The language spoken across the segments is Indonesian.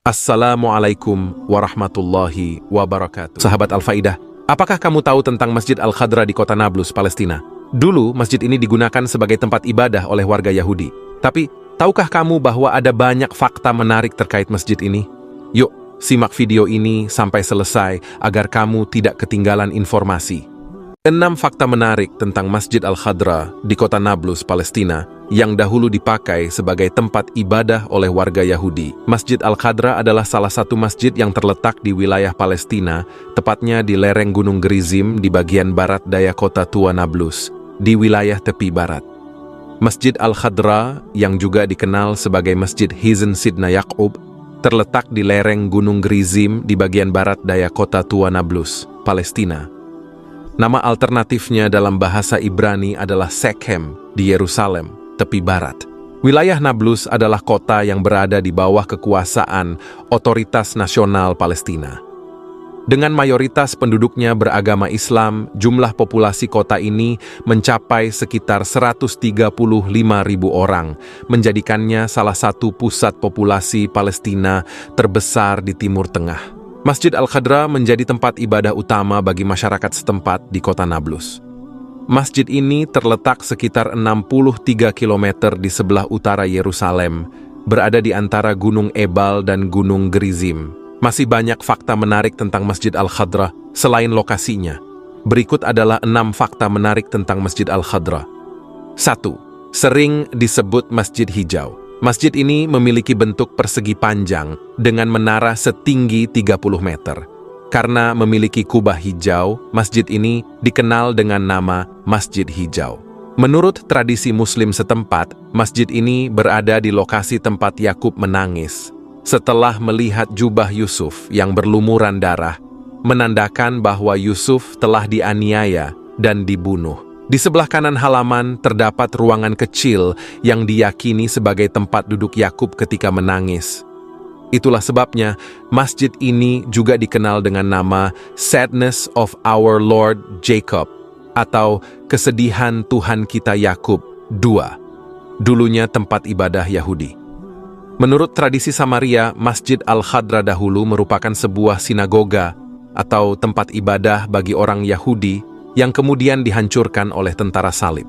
Assalamualaikum warahmatullahi wabarakatuh. Sahabat Al-Faidah, apakah kamu tahu tentang Masjid Al-Khadra di kota Nablus, Palestina? Dulu, masjid ini digunakan sebagai tempat ibadah oleh warga Yahudi. Tapi, tahukah kamu bahwa ada banyak fakta menarik terkait masjid ini? Yuk, simak video ini sampai selesai agar kamu tidak ketinggalan informasi. 6 fakta menarik tentang Masjid Al-Khadra di kota Nablus, Palestina, yang dahulu dipakai sebagai tempat ibadah oleh warga Yahudi. Masjid Al-Khadra adalah salah satu masjid yang terletak di wilayah Palestina, tepatnya di lereng Gunung Gerizim di bagian barat daya kota tua Nablus, di wilayah tepi barat. Masjid Al-Khadra, yang juga dikenal sebagai Masjid Hizn Sidna Yaqub, terletak di lereng Gunung Gerizim di bagian barat daya kota tua Nablus, Palestina. Nama alternatifnya dalam bahasa Ibrani adalah Shechem di Yerusalem, tepi barat. Wilayah Nablus adalah kota yang berada di bawah kekuasaan Otoritas Nasional Palestina. Dengan mayoritas penduduknya beragama Islam, jumlah populasi kota ini mencapai sekitar 135.000 orang, menjadikannya salah satu pusat populasi Palestina terbesar di Timur Tengah. Masjid Al-Khadra menjadi tempat ibadah utama bagi masyarakat setempat di kota Nablus. Masjid ini terletak sekitar 63 km di sebelah utara Yerusalem, berada di antara Gunung Ebal dan Gunung Gerizim. Masih banyak fakta menarik tentang Masjid Al-Khadra selain lokasinya. Berikut adalah 6 fakta menarik tentang Masjid Al-Khadra. 1. Sering disebut Masjid Hijau. Masjid ini memiliki bentuk persegi panjang dengan menara setinggi 30 meter. Karena memiliki kubah hijau, masjid ini dikenal dengan nama Masjid Hijau. Menurut tradisi Muslim setempat, masjid ini berada di lokasi tempat Yakub menangis setelah melihat jubah Yusuf yang berlumuran darah, menandakan bahwa Yusuf telah dianiaya dan dibunuh. Di sebelah kanan halaman terdapat ruangan kecil yang diyakini sebagai tempat duduk Yakub ketika menangis. Itulah sebabnya masjid ini juga dikenal dengan nama Sadness of Our Lord Jacob atau Kesedihan Tuhan kita Yakub II, dulunya tempat ibadah Yahudi. Menurut tradisi Samaria, Masjid Al-Khadra dahulu merupakan sebuah sinagoga atau tempat ibadah bagi orang Yahudi yang kemudian dihancurkan oleh tentara salib.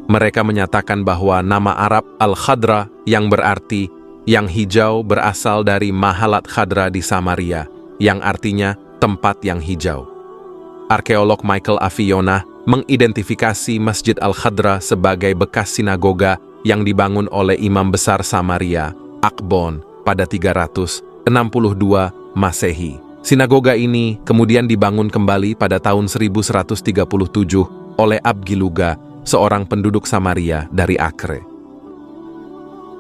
Mereka menyatakan bahwa nama Arab Al-Khadra yang berarti yang hijau berasal dari Mahalat Khadra di Samaria, yang artinya tempat yang hijau. Arkeolog Michael Afiona mengidentifikasi Masjid Al-Khadra sebagai bekas sinagoga yang dibangun oleh Imam Besar Samaria, Akbon, pada 362 Masehi. Sinagoga ini kemudian dibangun kembali pada tahun 1137 oleh Abgiluga, seorang penduduk Samaria dari Acre.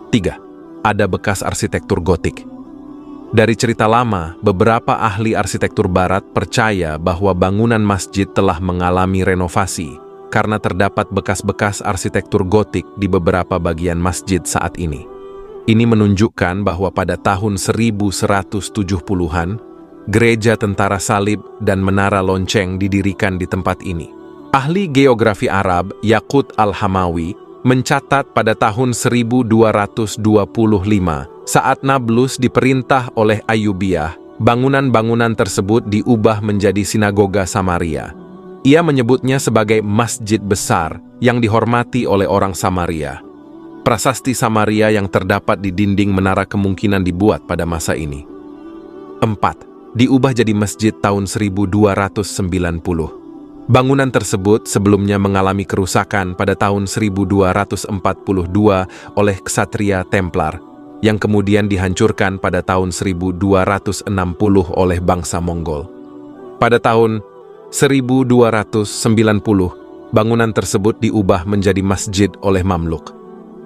3. Ada bekas arsitektur gotik. Dari cerita lama, beberapa ahli arsitektur barat percaya bahwa bangunan masjid telah mengalami renovasi karena terdapat bekas-bekas arsitektur gotik di beberapa bagian masjid saat ini. Ini menunjukkan bahwa pada tahun 1170-an, gereja tentara salib dan menara lonceng didirikan di tempat ini. Ahli geografi Arab Yaqut Al-Hamawi mencatat pada tahun 1225 saat Nablus diperintah oleh Ayyubiyah, bangunan-bangunan tersebut diubah menjadi sinagoga Samaria. Ia menyebutnya sebagai masjid besar yang dihormati oleh orang Samaria. Prasasti Samaria yang terdapat di dinding menara kemungkinan dibuat pada masa ini. 4. Diubah jadi masjid tahun 1290. Bangunan tersebut sebelumnya mengalami kerusakan pada tahun 1242 oleh ksatria Templar, yang kemudian dihancurkan pada tahun 1260 oleh bangsa Mongol. Pada tahun 1290, bangunan tersebut diubah menjadi masjid oleh Mamluk.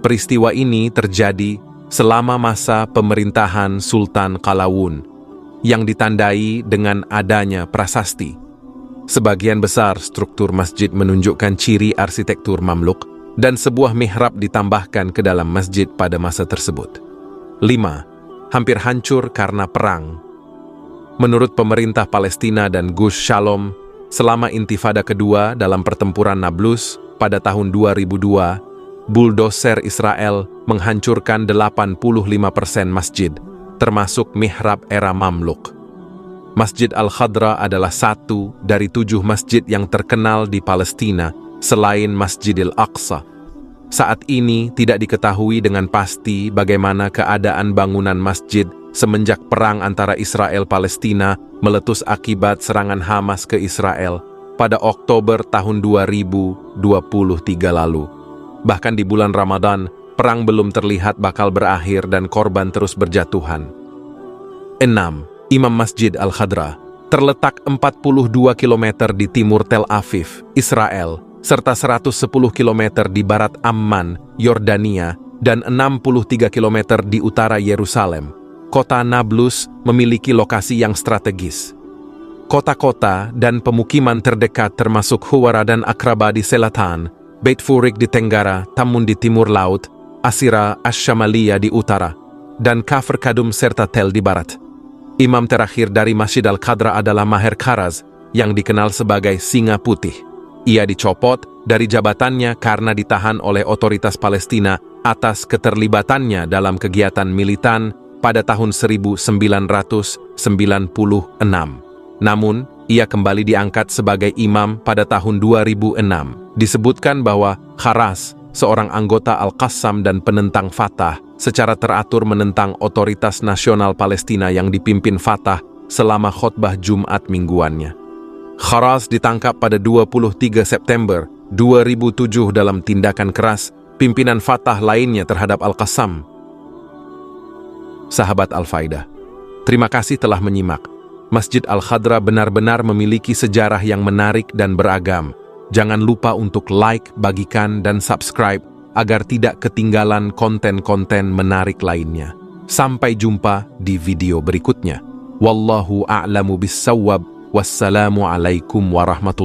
Peristiwa ini terjadi selama masa pemerintahan Sultan Qalawun, yang ditandai dengan adanya prasasti. Sebagian besar struktur masjid menunjukkan ciri arsitektur Mamluk dan sebuah mihrab ditambahkan ke dalam masjid pada masa tersebut. 5. Hampir hancur karena perang. Menurut pemerintah Palestina dan Gush Shalom, selama Intifada kedua dalam pertempuran Nablus pada tahun 2002, buldoser Israel menghancurkan 85% masjid termasuk mihrab era Mamluk. Masjid Al-Khadra adalah satu dari 7 masjid yang terkenal di Palestina selain Masjidil Aqsa. Saat ini tidak diketahui dengan pasti bagaimana keadaan bangunan masjid semenjak perang antara Israel-Palestina meletus akibat serangan Hamas ke Israel pada Oktober tahun 2023 lalu. Bahkan di bulan Ramadan, perang belum terlihat bakal berakhir dan korban terus berjatuhan. 6. Imam Masjid Al-Khadra terletak 42 km di timur Tel Aviv, Israel, serta 110 km di barat Amman, Yordania, dan 63 km di utara Yerusalem. Kota Nablus memiliki lokasi yang strategis. Kota-kota dan pemukiman terdekat termasuk Huwara dan Akraba di selatan, Beit Furik di tenggara, Tamun di timur laut, Asira Ash-Shamalia di utara, dan Kafr Kadum serta Tel di barat. Imam terakhir dari Masjid Al-Khadra adalah Maher Kharaz, yang dikenal sebagai Singa Putih. Ia dicopot dari jabatannya karena ditahan oleh otoritas Palestina atas keterlibatannya dalam kegiatan militan pada tahun 1996. Namun, ia kembali diangkat sebagai imam pada tahun 2006. Disebutkan bahwa Kharaz, seorang anggota Al-Qassam dan penentang Fatah, secara teratur menentang otoritas nasional Palestina yang dipimpin Fatah selama khotbah Jumat mingguannya. Kharaz ditangkap pada 23 September 2007 dalam tindakan keras pimpinan Fatah lainnya terhadap Al-Qassam. Sahabat Al-Faidah, terima kasih telah menyimak. Masjid Al-Khadra benar-benar memiliki sejarah yang menarik dan beragam. Jangan lupa untuk like, bagikan, dan subscribe agar tidak ketinggalan konten-konten menarik lainnya. Sampai jumpa di video berikutnya. Wallahu a'lamu bis-shawwab. Wassalamualaikum warahmatullahi wabarakatuh.